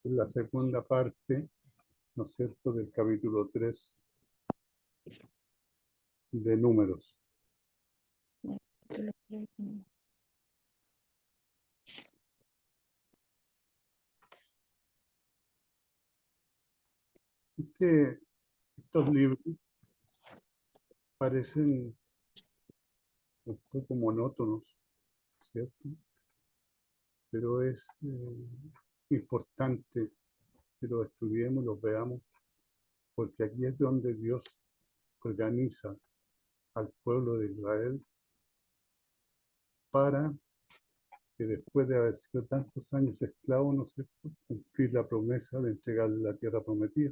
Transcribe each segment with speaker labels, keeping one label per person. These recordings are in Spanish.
Speaker 1: en la segunda parte, ¿no es cierto?, del capítulo 3 de Números. Estos libros parecen un poco monótonos, ¿cierto? Pero es importante que los estudiemos y los veamos, porque aquí es donde Dios organiza al pueblo de Israel para que después de haber sido tantos años esclavos, ¿no es cierto?, cumplir la promesa de entregarle la tierra prometida.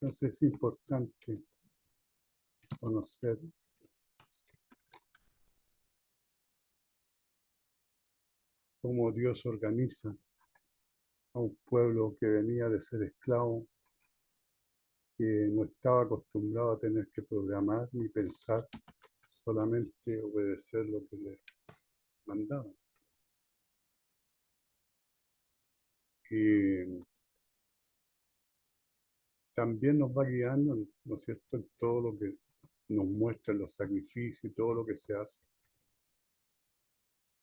Speaker 1: Entonces es importante conocer cómo Dios organiza a un pueblo que venía de ser esclavo, que no estaba acostumbrado a tener que programar ni pensar, solamente obedecer lo que le mandaban. Y también nos va guiando, ¿no es cierto?, en todo lo que nos muestra, los sacrificios y todo lo que se hace.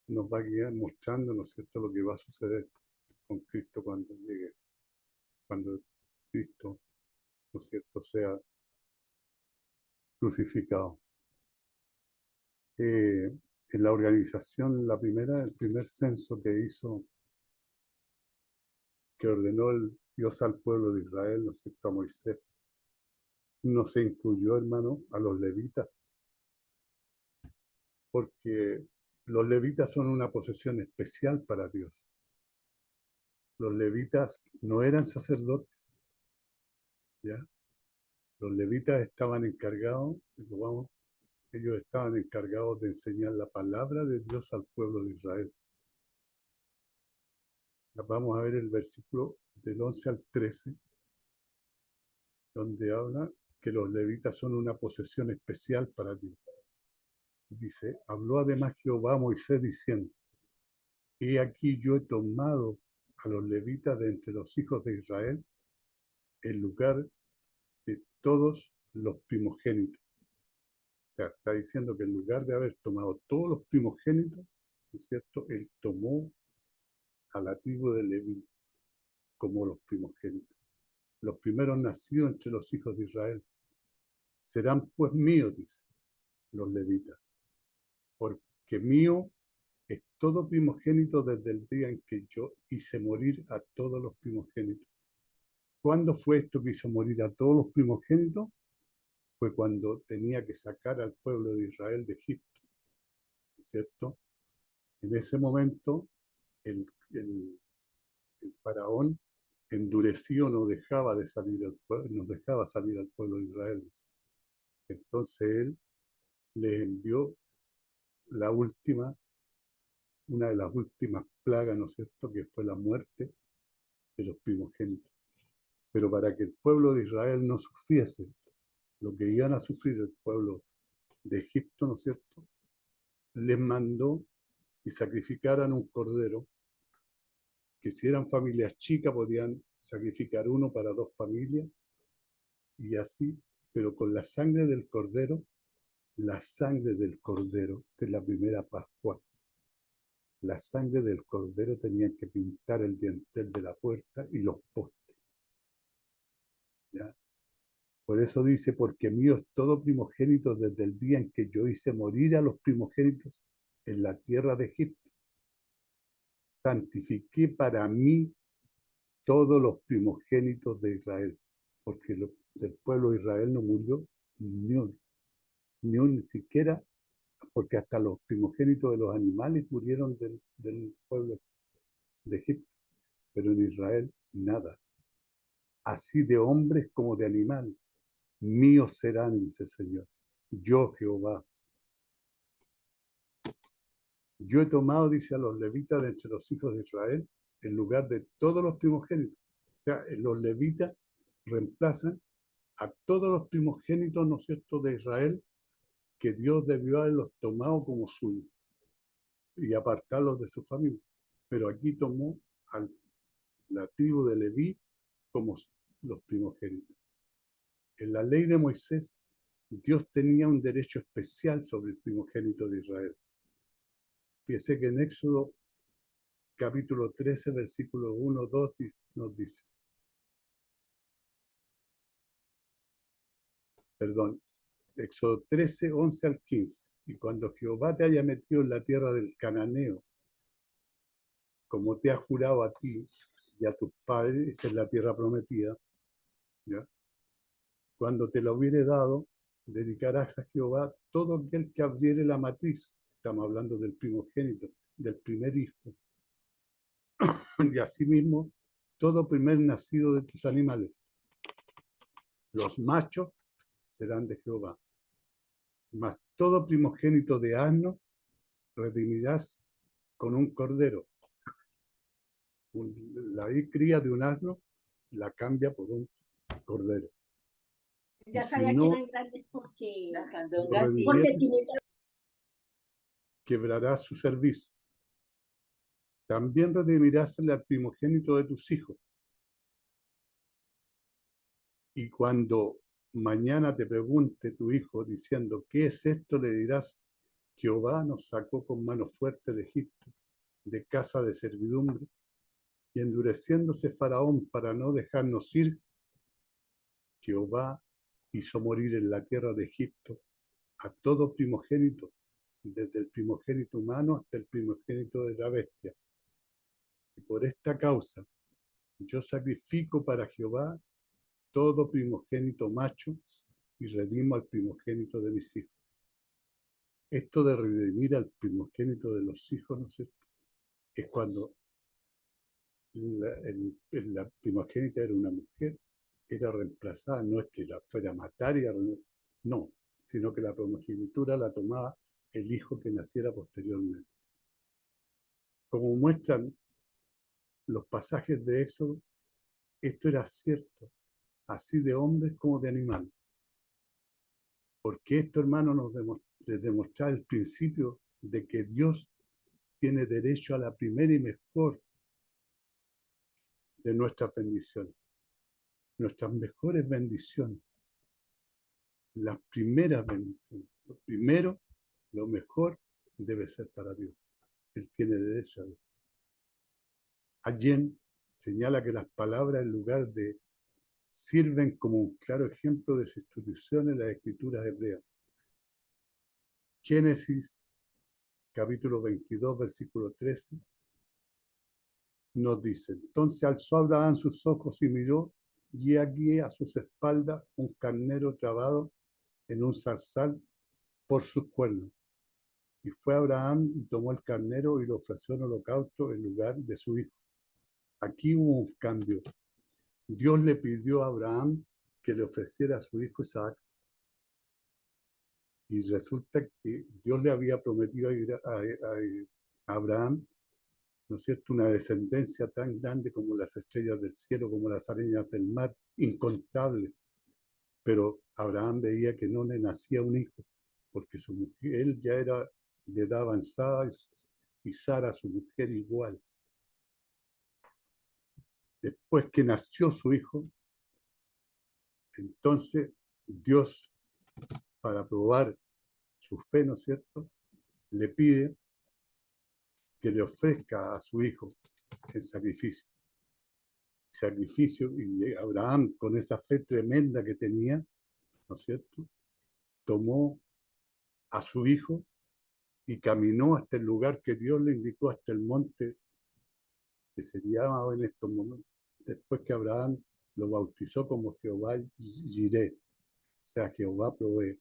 Speaker 1: Nos va guiando, mostrando, ¿no es cierto?, lo que va a suceder con Cristo cuando llegue, cuando Cristo, ¿no es cierto?, sea crucificado. En la organización, el primer censo que hizo, que ordenó el Dios al pueblo de Israel, ¿no es cierto?, a Moisés, no se incluyó, hermano, a los levitas, porque los levitas son una posesión especial para Dios. Los levitas no eran sacerdotes, ¿ya? Los levitas estaban encargados, ellos estaban encargados de enseñar la palabra de Dios al pueblo de Israel. Vamos a ver el versículo del 11 al 13, donde habla que los levitas son una posesión especial para Dios. Dice, habló además Jehová a Moisés diciendo, he aquí yo he tomado a los levitas de entre los hijos de Israel en lugar de todos los primogénitos. O sea, está diciendo que en lugar de haber tomado todos los primogénitos, ¿no es cierto?, él tomó a la tribu de Leví como los primogénitos. Los primeros nacidos entre los hijos de Israel serán pues míos, dice, los levitas, porque mío es todo primogénito desde el día en que yo hice morir a todos los primogénitos. ¿Cuándo fue esto que hizo morir a todos los primogénitos? Fue cuando tenía que sacar al pueblo de Israel de Egipto, ¿cierto? En ese momento, el, el, el faraón endurecido no dejaba de salir al pueblo, nos dejaba salir al pueblo de Israel. Entonces él les envió la última, una de las últimas plagas, ¿no es cierto?, que fue la muerte de los primogénitos. Pero para que el pueblo de Israel no sufriese lo que iban a sufrir el pueblo de Egipto, ¿no es cierto?, les mandó y sacrificaran un cordero, que si eran familias chicas podían sacrificar uno para dos familias, y así, pero con la sangre del cordero, de la primera Pascua, la sangre del cordero tenían que pintar el dintel de la puerta y los postes, ¿ya? Por eso dice, porque mío es todo primogénito desde el día en que yo hice morir a los primogénitos en la tierra de Egipto. Santifiqué para mí todos los primogénitos de Israel, porque del pueblo de Israel no murió ni uno, ni siquiera, porque hasta los primogénitos de los animales murieron del pueblo de Egipto, pero en Israel nada. Así de hombres como de animales, míos serán, dice el Señor. Yo, Jehová. Yo he tomado, dice, a los levitas de entre los hijos de Israel, en lugar de todos los primogénitos. O sea, los levitas reemplazan a todos los primogénitos, ¿no es cierto?, de Israel, que Dios debió haberlos tomado como suyos y apartarlos de su familia. Pero aquí tomó al la tribu de Leví como los primogénitos. En la ley de Moisés, Dios tenía un derecho especial sobre el primogénito de Israel. Fíjese que en Éxodo capítulo 13, versículo 1, 2 nos dice, perdón, Éxodo 13, 11 al 15, y cuando Jehová te haya metido en la tierra del cananeo, como te ha jurado a ti y a tus padres, esta es la tierra prometida, ¿ya? Cuando te la hubiere dado, dedicarás a Jehová todo aquel que abriere la matriz. Estamos hablando del primogénito, del primer hijo. Y asimismo, todo primer nacido de tus animales. Los machos serán de Jehová. Mas todo primogénito de asno redimirás con un cordero. La cría de un asno la cambia por un cordero.
Speaker 2: Ya
Speaker 1: si
Speaker 2: sabía
Speaker 1: no,
Speaker 2: que eran grandes porque
Speaker 3: Las
Speaker 1: lo
Speaker 3: candongas, sí.
Speaker 2: porque
Speaker 1: redimieres,
Speaker 2: tiene
Speaker 1: quebrarás su servicio. También redimirás al primogénito de tus hijos. Y cuando mañana te pregunte tu hijo diciendo, ¿qué es esto? Le dirás, Jehová nos sacó con mano fuerte de Egipto, de casa de servidumbre, y endureciéndose Faraón para no dejarnos ir, Jehová hizo morir en la tierra de Egipto a todo primogénito, desde el primogénito humano hasta el primogénito de la bestia. Y por esta causa yo sacrifico para Jehová todo primogénito macho y redimo al primogénito de mis hijos. Esto de redimir al primogénito de los hijos, ¿no es cierto? Es cuando la primogénita era una mujer, era reemplazada, no es que la fuera a matar, no, sino que la primogenitura la tomaba el hijo que naciera posteriormente. Como muestran los pasajes de Éxodo, esto era cierto, así de hombres como de animales. Porque esto, hermano, les demostraba el principio de que Dios tiene derecho a la primera y mejor de nuestras bendiciones. Nuestras mejores bendiciones, las primeras bendiciones. Lo primero, lo mejor debe ser para Dios. Él tiene derecho a Dios. Allen señala que las palabras, en lugar de sirven como un claro ejemplo de sustitución en las escrituras hebreas. Génesis, capítulo 22, versículo 13, nos dice, entonces alzó Abraham sus ojos y miró, y aquí a sus espaldas un carnero trabado en un zarzal por sus cuernos. Y fue Abraham y tomó el carnero y lo ofreció en holocausto en lugar de su hijo. Aquí hubo un cambio. Dios le pidió a Abraham que le ofreciera a su hijo Isaac. Y resulta que Dios le había prometido a Abraham, ¿no es cierto?, una descendencia tan grande como las estrellas del cielo, como las arenas del mar, incontable. Pero Abraham veía que no le nacía un hijo, porque su mujer, él ya era de edad avanzada y Sara, su mujer, igual. Después que nació su hijo, entonces Dios, para probar su fe, ¿no es cierto?, le pide que le ofrezca a su hijo en sacrificio. Sacrificio, y Abraham, con esa fe tremenda que tenía, ¿no es cierto?, tomó a su hijo y caminó hasta el lugar que Dios le indicó, hasta el monte que se llama en estos momentos, después que Abraham lo bautizó como Jehová Jireh, o sea, Jehová provee.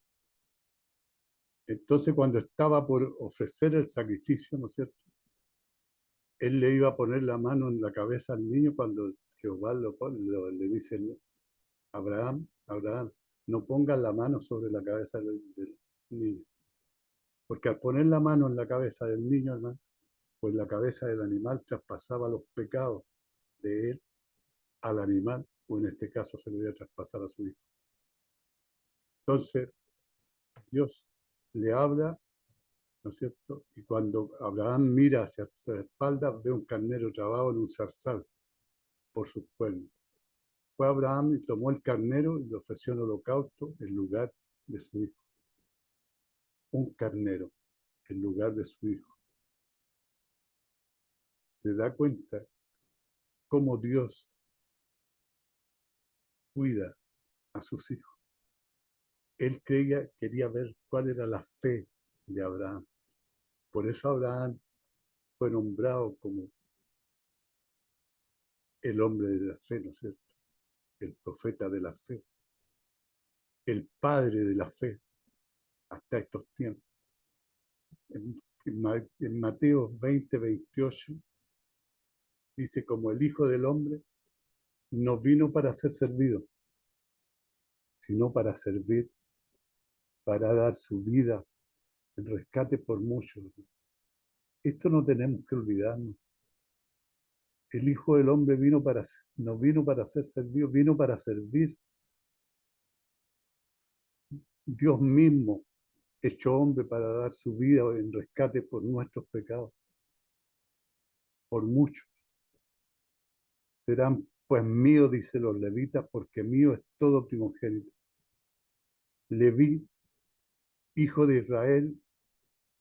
Speaker 1: Entonces, cuando estaba por ofrecer el sacrificio, ¿no es cierto?, él le iba a poner la mano en la cabeza al niño cuando Jehová le dice a Abraham, Abraham, no pongas la mano sobre la cabeza del niño. Porque al poner la mano en la cabeza del niño, hermano, pues la cabeza del animal traspasaba los pecados de él al animal, o en este caso se le iba a traspasar a su hijo. Entonces, Dios le habla, ¿no es cierto? Y cuando Abraham mira hacia su espalda, ve un carnero trabado en un zarzal. por sus cuernos. Fue Abraham y tomó el carnero y le ofreció en holocausto en lugar de su hijo. Un carnero en lugar de su hijo. Se da cuenta cómo Dios cuida a sus hijos. Él quería ver cuál era la fe de Abraham. Por eso Abraham fue nombrado como el hombre de la fe, ¿no es cierto? El profeta de la fe, el padre de la fe hasta estos tiempos. En Mateo 20:28 dice, como el Hijo del Hombre no vino para ser servido, sino para servir, para dar su vida en rescate por muchos. Esto no tenemos que olvidarnos. El Hijo del Hombre no vino para ser servido, vino para servir. Dios mismo, hecho hombre para dar su vida en rescate por nuestros pecados, por muchos. Serán pues míos, dice los levitas, porque mío es todo primogénito. Leví, hijo de Israel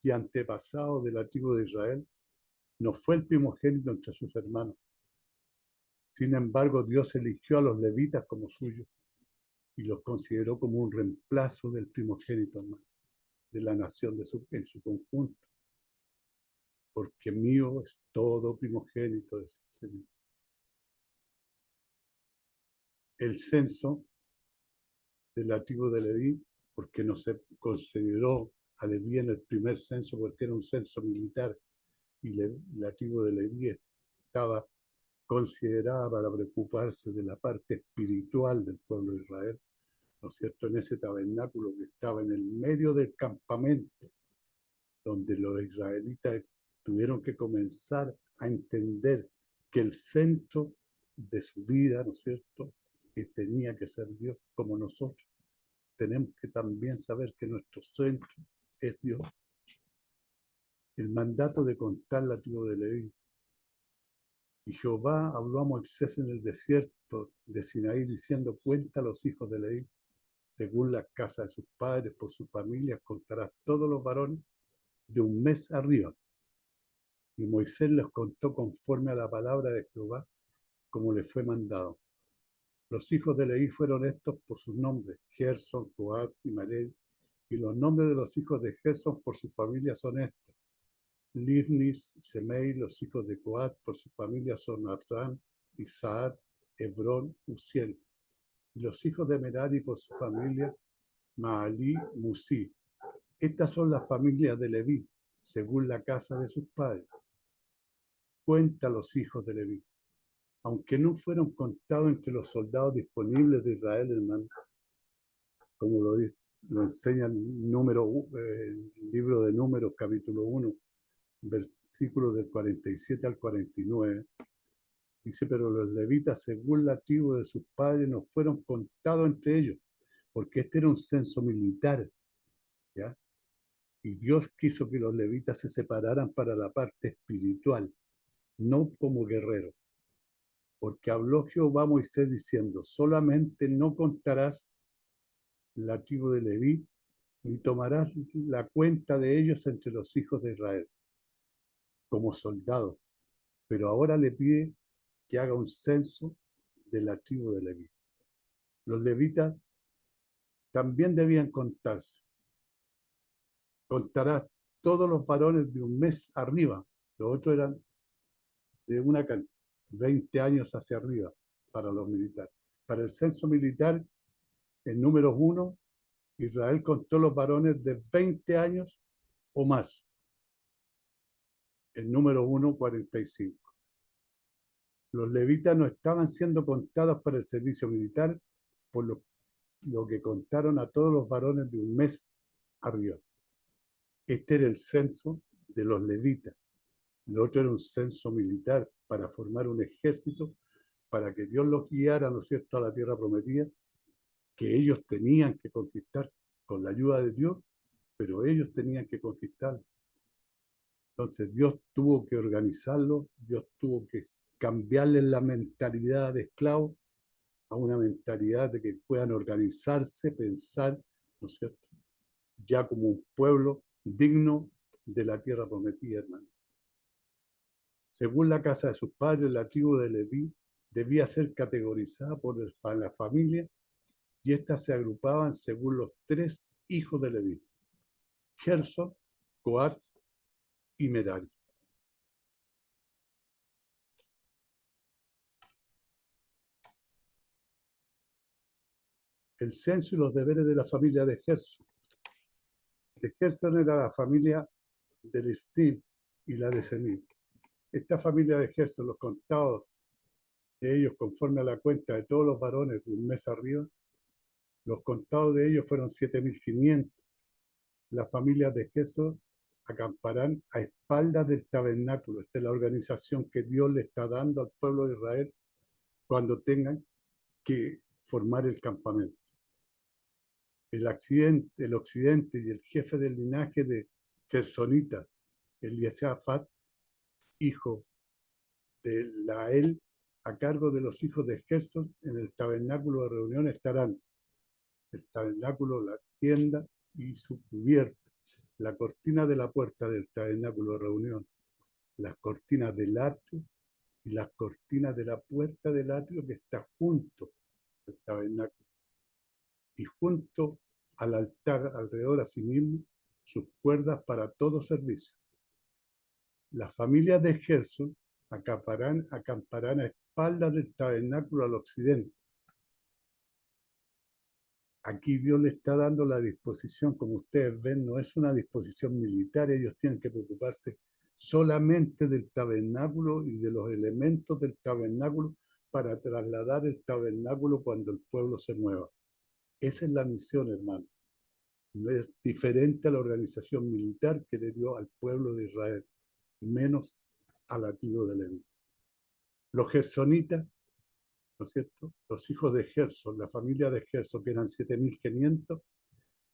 Speaker 1: y antepasado de la tribu de Israel, no fue el primogénito entre sus hermanos. Sin embargo, Dios eligió a los levitas como suyos y los consideró como un reemplazo del primogénito, hermano, de la nación en su conjunto. Porque mío es todo primogénito, de Señor. El censo de la tribu de Leví, porque no se consideró a Leví en el primer censo, porque era un censo militar, y la tribu de Leví estaba considerada para preocuparse de la parte espiritual del pueblo de Israel, ¿no es cierto? En ese tabernáculo que estaba en el medio del campamento, donde los israelitas tuvieron que comenzar a entender que el centro de su vida, ¿no es cierto?, que tenía que ser Dios, como nosotros. Tenemos que también saber que nuestro centro es Dios. El mandato de contar la tribu de Leví. Y Jehová habló a Moisés en el desierto de Sinaí diciendo, cuenta a los hijos de Leví, según la casa de sus padres, por sus familias, contarás todos los varones de un mes arriba. Y Moisés les contó conforme a la palabra de Jehová, como le fue mandado. Los hijos de Leví fueron estos por sus nombres, Gerson, Coat y Marel, y los nombres de los hijos de Gerson por su familia son estos. Livnis, Semei, los hijos de Coat por su familia son Abram, Isaac, Hebrón, Uziel. Y los hijos de Merari por su familia, Maalí, Musí. Estas son las familias de Leví, según la casa de sus padres. Cuenta los hijos de Leví. Aunque no fueron contados entre los soldados disponibles de Israel, hermano, como lo enseña el libro de Números, capítulo 1, versículos del 47 al 49, dice, pero los levitas, según la tribu de sus padres, no fueron contados entre ellos, porque este era un censo militar, ¿ya? Y Dios quiso que los levitas se separaran para la parte espiritual, no como guerreros. Porque habló Jehová a Moisés diciendo, solamente no contarás la tribu de Leví, ni tomarás la cuenta de ellos entre los hijos de Israel, como soldados. Pero ahora le pide que haga un censo de la tribu de Leví. Los levitas también debían contarse. Contarás todos los varones de un mes arriba. Los otros eran de 20 años hacia arriba para los militares. Para el censo militar, en números 1, Israel contó los varones de 20 años o más. El número 1, 45. Los levitas no estaban siendo contados para el servicio militar, por lo que contaron a todos los varones de un mes arriba. Este era el censo de los levitas. El otro era un censo militar para formar un ejército para que Dios los guiara, ¿no es cierto?, a la tierra prometida, que ellos tenían que conquistar con la ayuda de Dios, pero ellos tenían que conquistar. Entonces Dios tuvo que organizarlo, Dios tuvo que cambiarles la mentalidad de esclavos a una mentalidad de que puedan organizarse, pensar, ¿no es cierto?, ya como un pueblo digno de la tierra prometida, hermano. Según la casa de sus padres, la tribu de Leví debía ser categorizada por la familia y éstas se agrupaban según los tres hijos de Leví: Gerson, Coat y Merari. El censo y los deberes de la familia de Gerson. De Gerson era la familia de Liftim y la de Semí. Esta familia de Gerson, los contados de ellos conforme a la cuenta de todos los varones de un mes arriba, los contados de ellos fueron 7.500. Las familias de Gerson acamparán a espaldas del tabernáculo. Esta es la organización que Dios le está dando al pueblo de Israel cuando tengan que formar el campamento. El occidente y el jefe del linaje de Gersonitas, Eliasafat, hijo de Lael, a cargo de los hijos de Gerson, en el tabernáculo de reunión estarán el tabernáculo, la tienda y su cubierta, la cortina de la puerta del tabernáculo de reunión, las cortinas del atrio y las cortinas de la puerta del atrio que está junto al tabernáculo, y junto al altar alrededor asimismo sus cuerdas para todo servicio. Las familias de Gerson acamparán a espaldas del tabernáculo al occidente. Aquí Dios le está dando la disposición, como ustedes ven, no es una disposición militar, ellos tienen que preocuparse solamente del tabernáculo y de los elementos del tabernáculo para trasladar el tabernáculo cuando el pueblo se mueva. Esa es la misión, hermano. No es diferente a la organización militar que le dio al pueblo de Israel, menos a la tribu de Leví. Los gersonitas, ¿no es cierto?, los hijos de Gerson, la familia de Gerson, que eran 7.500,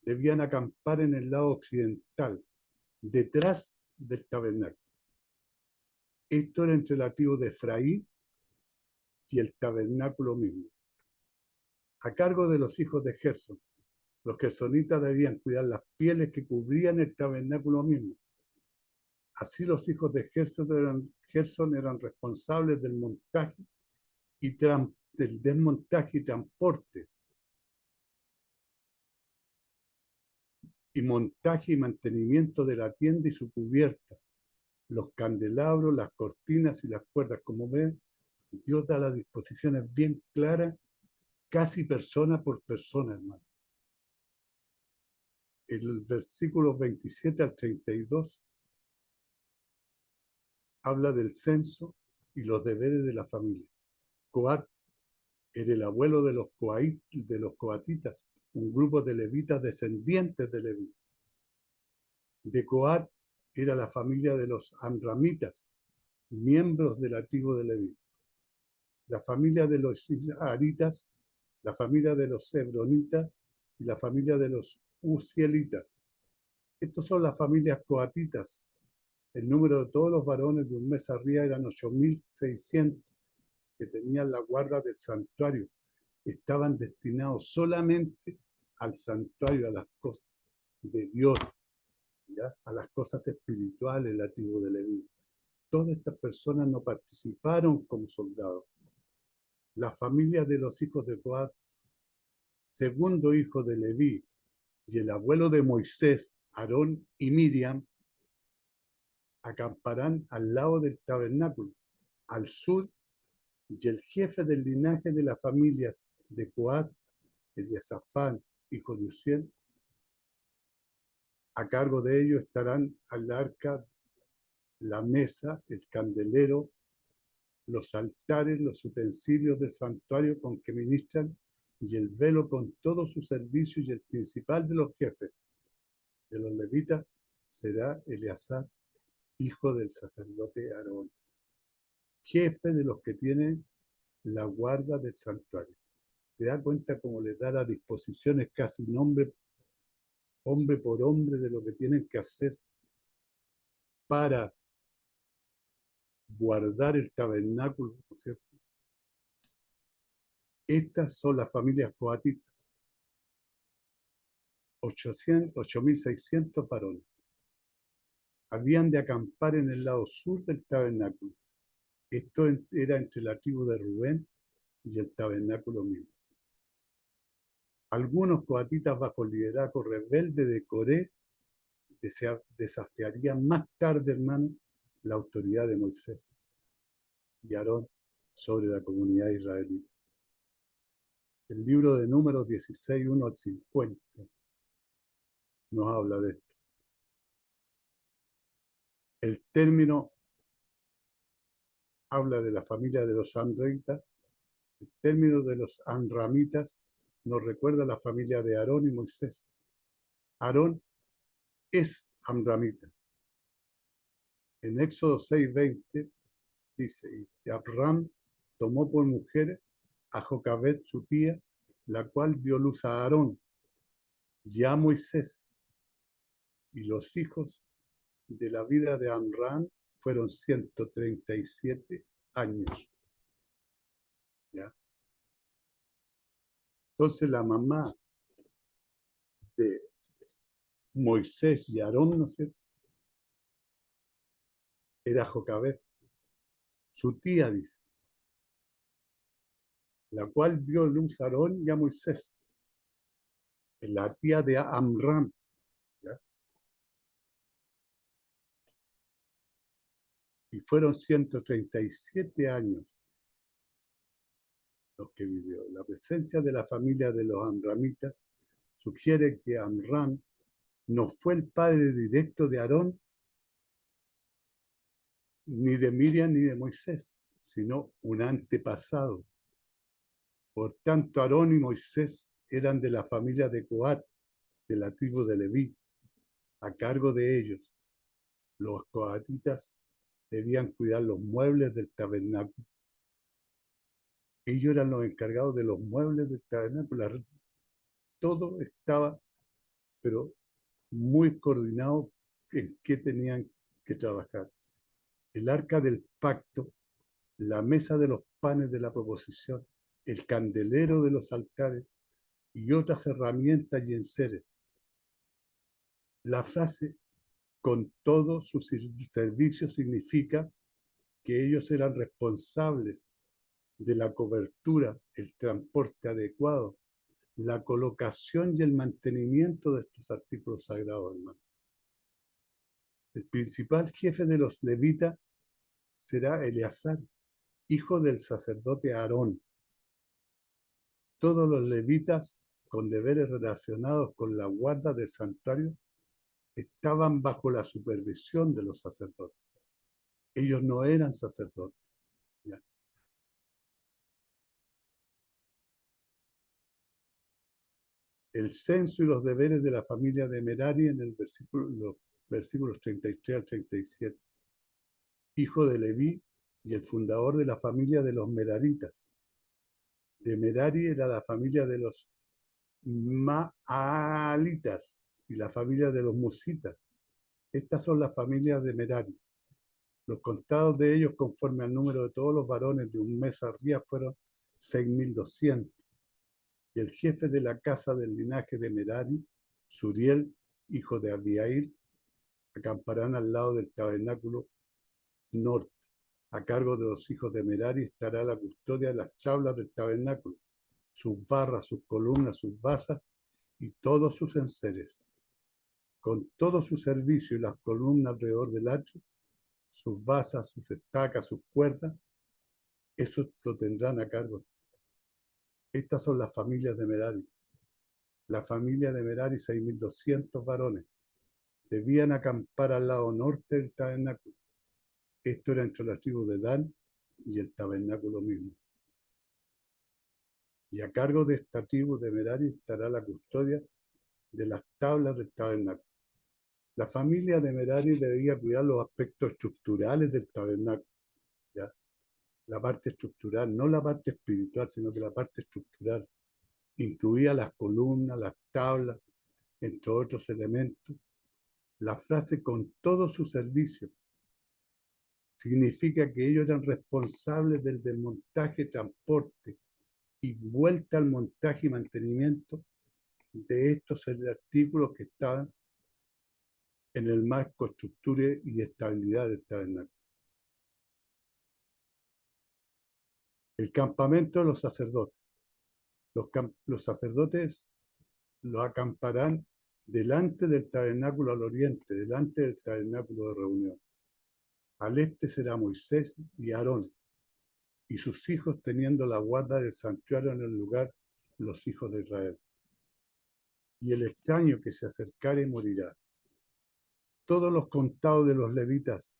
Speaker 1: debían acampar en el lado occidental, detrás del tabernáculo. Esto era entre la tribu de Efraín y el tabernáculo mismo. A cargo de los hijos de Gerson, los gersonitas debían cuidar las pieles que cubrían el tabernáculo mismo. Así los hijos de Gerson eran responsables del montaje y del desmontaje y transporte, y montaje y mantenimiento de la tienda y su cubierta, los candelabros, las cortinas y las cuerdas. Como ven, Dios da las disposiciones bien claras, casi persona por persona, hermano. El versículo 27 al 32 habla del censo y los deberes de la familia. Coat era el abuelo de los coatitas, un grupo de levitas descendientes de Leví. De Coat era la familia de los amramitas, miembros de la tribu de Leví. La familia de los isaritas, la familia de los hebronitas y la familia de los uzielitas. Estos son las familias coatitas. El número de todos los varones de un mes arriba eran 8.600, que tenían la guarda del santuario. Estaban destinados solamente al santuario, a las cosas de Dios, ¿ya?, a las cosas espirituales, la tribu de Leví. Todas estas personas no participaron como soldados. Las familias de los hijos de Coat, segundo hijo de Leví, y el abuelo de Moisés, Aarón y Miriam, acamparán al lado del tabernáculo, al sur, y el jefe del linaje de las familias de Coat, Eliasafán, hijo de Uziel, a cargo de ellos estarán al arca, la mesa, el candelero, los altares, los utensilios del santuario con que ministran, y el velo con todo su servicio, y el principal de los jefes de los levitas será Eleazar, hijo del sacerdote Aarón, jefe de los que tienen la guarda del santuario. Te das cuenta cómo les da las disposiciones casi hombre por hombre de lo que tienen que hacer para guardar el tabernáculo, ¿no es cierto? Estas son las familias coatitas, 8.600 varones. Habían de acampar en el lado sur del tabernáculo. Esto era entre la tribu de Rubén y el tabernáculo mismo. Algunos coatitas bajo el liderazgo rebelde de Coré desafiarían más tarde, hermano, la autoridad de Moisés y Aarón sobre la comunidad israelita. El libro de Números 16, 1 al 50 nos habla de esto. El término habla de la familia de los amramitas. El término de los amramitas nos recuerda a la familia de Aarón y Moisés. Aarón es amramita. En Éxodo 6:20 dice, y Abram tomó por mujer a Jocabed, su tía, la cual dio luz a Aarón y a Moisés. Y los hijos de la vida de Amram fueron 137 años. ¿Ya? Entonces la mamá de Moisés y Aarón, ¿no es cierto?, era Jocabed, su tía, dice, la cual dio luz a Aarón y a Moisés, la tía de Amram. ¿Ya? Y fueron 137 años los que vivió. La presencia de la familia de los amramitas sugiere que Amram no fue el padre directo de Aarón, ni de Miriam, ni de Moisés, sino un antepasado. Por tanto, Aarón y Moisés eran de la familia de Coat, de la tribu de Leví. A cargo de ellos, los coatitas debían cuidar los muebles del tabernáculo. Ellos eran los encargados de los muebles del tabernáculo. Todo estaba, pero muy coordinado en qué tenían que trabajar. El arca del pacto, la mesa de los panes de la proposición, el candelero de los altares y otras herramientas y enseres. La frase con todo su servicio significa que ellos eran responsables de la cobertura, el transporte adecuado, la colocación y el mantenimiento de estos artículos sagrados, hermano. El principal jefe de los levitas será Eleazar, hijo del sacerdote Aarón. Todos los levitas con deberes relacionados con la guarda del santuario estaban bajo la supervisión de los sacerdotes. Ellos no eran sacerdotes. ¿Ya? El censo y los deberes de la familia de Merari en el los versículos 33 al 37. Hijo de Leví y el fundador de la familia de los Meraritas. De Merari era la familia de los Maalitas y la familia de los Musitas. Estas son las familias de Merari. Los contados de ellos, conforme al número de todos los varones de un mes arriba, fueron 6.200. Y el jefe de la casa del linaje de Merari, Suriel, hijo de Abiail, acamparán al lado del tabernáculo norte. A cargo de los hijos de Merari estará la custodia de las tablas del tabernáculo, sus barras, sus columnas, sus basas y todos sus enseres. Con todo su servicio y las columnas alrededor del atrio, sus basas, sus estacas, sus cuerdas, eso lo tendrán a cargo. Estas son las familias de Merari. La familia de Merari, 6.200 varones, debían acampar al lado norte del tabernáculo. Esto era entre las tribus de Dan y el tabernáculo mismo. Y a cargo de esta tribu de Merari estará la custodia de las tablas del tabernáculo. La familia de Merari debía cuidar los aspectos estructurales del tabernáculo. ¿Ya? La parte estructural, no la parte espiritual, sino que la parte estructural. Incluía las columnas, las tablas, entre otros elementos. La frase con todo su servicio significa que ellos eran responsables del desmontaje, transporte y vuelta al montaje y mantenimiento de estos artículos que estaban en el marco, estructura y estabilidad del tabernáculo. El campamento de los sacerdotes. Los sacerdotes los acamparán delante del tabernáculo al oriente, delante del tabernáculo de reunión. Al este será Moisés y Aarón, y sus hijos teniendo la guarda del santuario en el lugar, los hijos de Israel. Y el extraño que se acercare morirá. Todos los contados de los levitas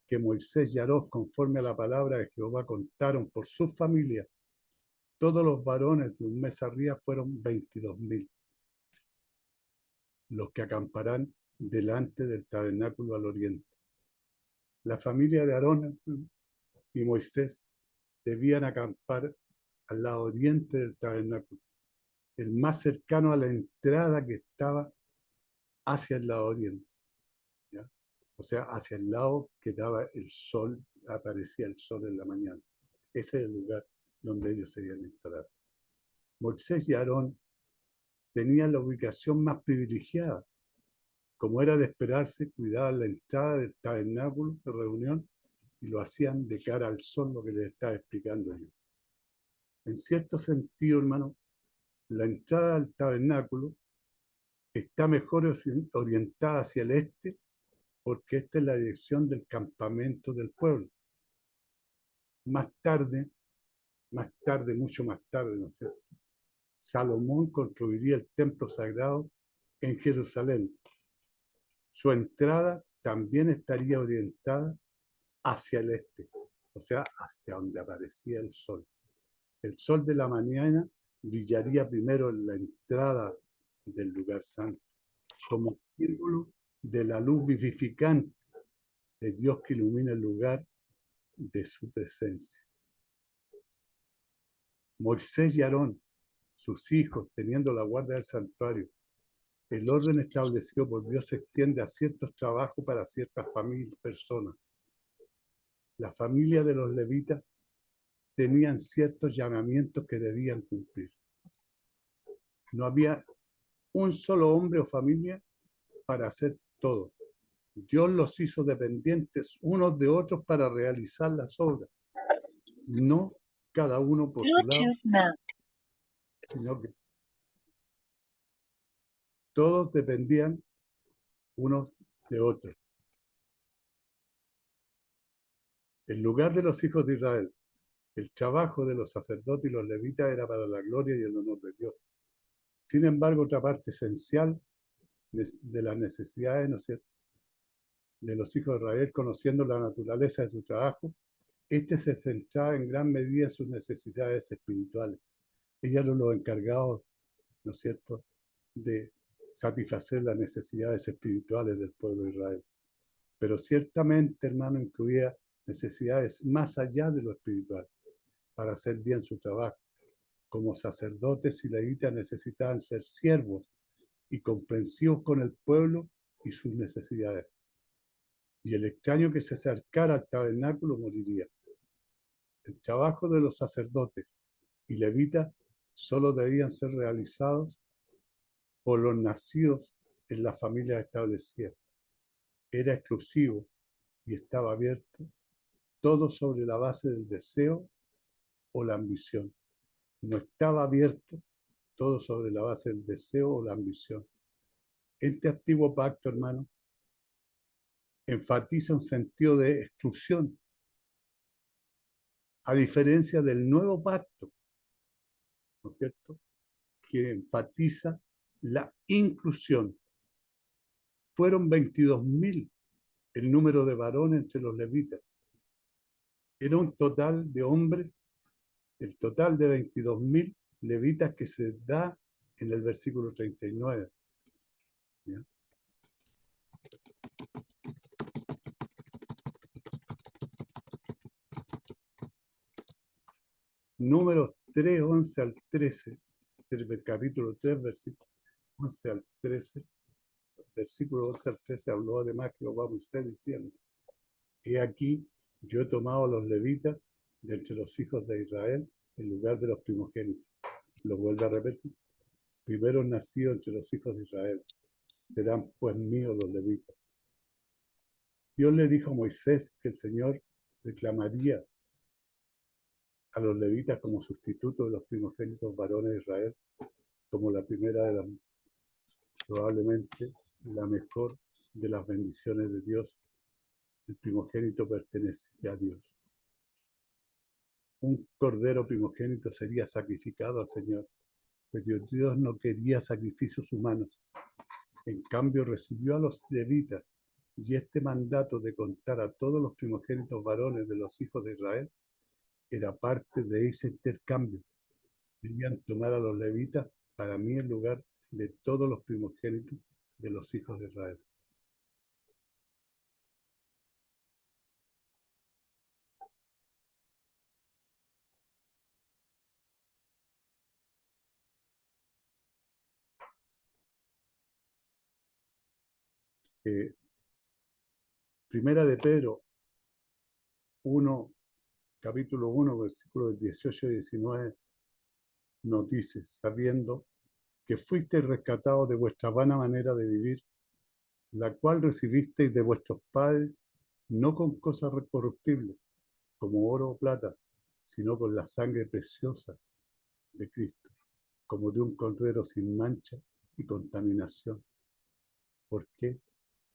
Speaker 1: que Moisés y Aarón, conforme a la palabra de Jehová, contaron por sus familias, todos los varones de un mes arriba fueron 22.000, los que acamparán delante del tabernáculo al oriente. La familia de Aarón y Moisés debían acampar al lado oriente del tabernáculo, el más cercano a la entrada que estaba hacia el lado oriente, ¿ya? O sea, hacia el lado que daba el sol, aparecía el sol en la mañana. Ese es el lugar donde ellos se iban a instalar. Moisés y Aarón tenían la ubicación más privilegiada. Como era de esperarse, cuidaban la entrada del tabernáculo de reunión y lo hacían de cara al sol, lo que les estaba explicando yo. En cierto sentido, hermano, la entrada al tabernáculo está mejor orientada hacia el este porque esta es la dirección del campamento del pueblo. Más tarde, mucho más tarde, ¿no es cierto?, Salomón construiría el templo sagrado en Jerusalén. Su entrada también estaría orientada hacia el este, o sea, hacia donde aparecía el sol. El sol de la mañana brillaría primero en la entrada del lugar santo, como símbolo de la luz vivificante de Dios que ilumina el lugar de su presencia. Moisés y Aarón, sus hijos, teniendo la guardia del santuario, el orden establecido por Dios se extiende a ciertos trabajos para ciertas familias, personas. La familia de los levitas tenían ciertos llamamientos que debían cumplir. No había un solo hombre o familia para hacer todo. Dios los hizo dependientes unos de otros para realizar las obras. No cada uno por su lado, sino que todos dependían unos de otros. El lugar de los hijos de Israel, el trabajo de los sacerdotes y los levitas era para la gloria y el honor de Dios. Sin embargo, otra parte esencial de las necesidades, ¿no es cierto?, de los hijos de Israel, conociendo la naturaleza de su trabajo, se centraba en gran medida en sus necesidades espirituales. Ellos eran los encargados, ¿no es cierto?, de satisfacer las necesidades espirituales del pueblo de Israel. Pero ciertamente, hermano, incluía necesidades más allá de lo espiritual para hacer bien su trabajo. Como sacerdotes y levitas necesitaban ser siervos y comprensivos con el pueblo y sus necesidades. Y el extraño que se acercara al tabernáculo moriría. El trabajo de los sacerdotes y levitas solo debían ser realizados por los nacidos en las familias establecidas. Era exclusivo y estaba abierto todo sobre la base del deseo o la ambición. No estaba abierto todo sobre la base del deseo o la ambición. Este antiguo pacto, hermano, enfatiza un sentido de exclusión, a diferencia del nuevo pacto, ¿no es cierto?, que enfatiza la inclusión. Fueron 22.000 el número de varones entre los levitas. Era un total de hombres, el total de 22.000 levitas que se da en el versículo 39. ¿Ya? Números 3, 11 al 13, del capítulo 3, versículo 11 al 13, versículo 11 al 13, habló además que Jehová a Moisés diciendo: he aquí, yo he tomado a los levitas de entre los hijos de Israel en lugar de los primogénitos. Lo vuelve a repetir. Primeros nacidos entre los hijos de Israel. Serán pues míos los levitas. Dios le dijo a Moisés que el Señor reclamaría a los levitas como sustituto de los primogénitos varones de Israel, como la primera de las, probablemente la mejor de las bendiciones de Dios. El primogénito pertenecía a Dios. Un cordero primogénito sería sacrificado al Señor, pero Dios no quería sacrificios humanos. En cambio, recibió a los levitas, y este mandato de contar a todos los primogénitos varones de los hijos de Israel era parte de ese intercambio. Debían tomar a los levitas para mí en lugar de todos los primogénitos de los hijos de Israel. Eh, Primera de Pedro 1, capítulo 1, versículos 18 y 19, nos dice, sabiendo que fuisteis rescatados de vuestra vana manera de vivir, la cual recibisteis de vuestros padres, no con cosas corruptibles, como oro o plata, sino con la sangre preciosa de Cristo, como de un cordero sin mancha y contaminación. ¿Por qué?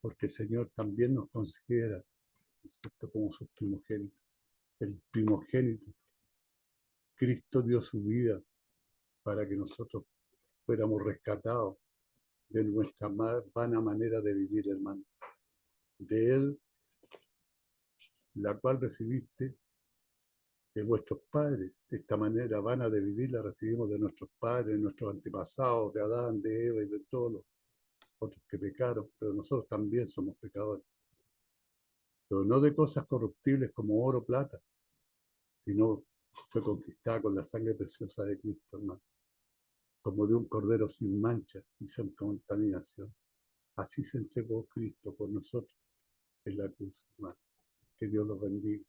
Speaker 1: Porque el Señor también nos considera, ¿no es cierto?, como sus primogénitos. El primogénito, Cristo dio su vida para que nosotros fuéramos rescatados de nuestra vana manera de vivir, hermano. De Él, la cual recibiste de vuestros padres. De esta manera vana de vivir la recibimos de nuestros padres, de nuestros antepasados, de Adán, de Eva y de todos los otros que pecaron, pero nosotros también somos pecadores. Pero no de cosas corruptibles como oro o plata, sino fue conquistada con la sangre preciosa de Cristo, hermano, como de un cordero sin mancha y sin contaminación. Así se entregó Cristo por nosotros en la cruz, hermano. Que Dios los bendiga.